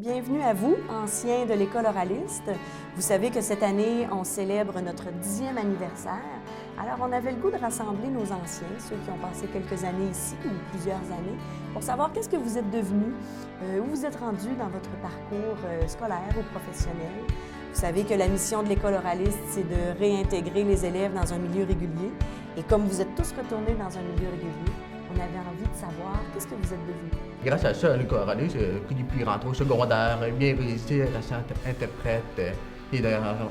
Bienvenue à vous, anciens de l'École oraliste. Vous savez que cette année, on célèbre notre 10e anniversaire. Alors, on avait le goût de rassembler nos anciens, ceux qui ont passé quelques années ici ou plusieurs années, pour savoir qu'est-ce que vous êtes devenus, où vous êtes rendus dans votre parcours scolaire ou professionnel. Vous savez que la mission de l'École oraliste, c'est de réintégrer les élèves dans un milieu régulier. Et comme vous êtes tous retournés dans un milieu régulier, on avait envie de savoir qu'est-ce que vous êtes devenus. Grâce à ça, l'École oraliste, j'ai pu rentrer au secondaire, bien réussir à être interprète et de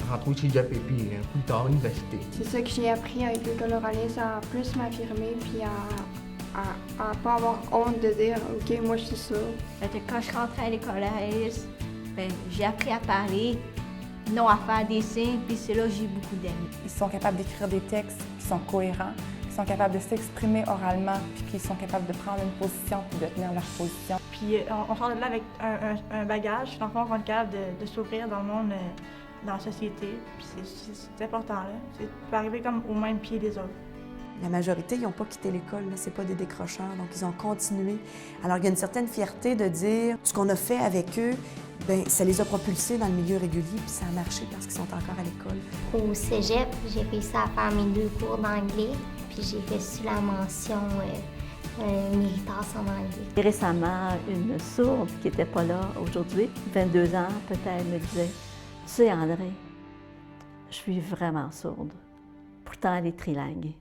rentrer au cégep et puis plus tard à l'université. C'est ça que j'ai appris avec l'École oraliste, à plus m'affirmer puis à pas avoir honte de dire « OK, moi je suis ça ». Quand je rentrais à l'École oraliste, j'ai appris à parler, non à faire des signes, puis c'est là que j'ai beaucoup d'amis. Ils sont capables d'écrire des textes qui sont cohérents, qui sont capables de s'exprimer oralement, puis qui sont capables de prendre une position puis de tenir leur position. Puis on sort de là avec un bagage, dans le fond, on est capable de s'ouvrir dans le monde, dans la société. Puis c'est important, là. C'est de arriver comme au même pied des autres. La majorité, ils n'ont pas quitté l'école, ce n'est pas des décrocheurs, donc ils ont continué. Alors, il y a une certaine fierté de dire ce qu'on a fait avec eux, bien, ça les a propulsés dans le milieu régulier, puis ça a marché parce qu'ils sont encore à l'école. Au cégep, j'ai réussi à faire mes 2 cours d'anglais, puis j'ai reçu la mention méritas en anglais. Récemment, une sourde qui n'était pas là aujourd'hui, 22 ans peut-être, me disait « Tu sais, André, je suis vraiment sourde. Pourtant, elle est trilingue.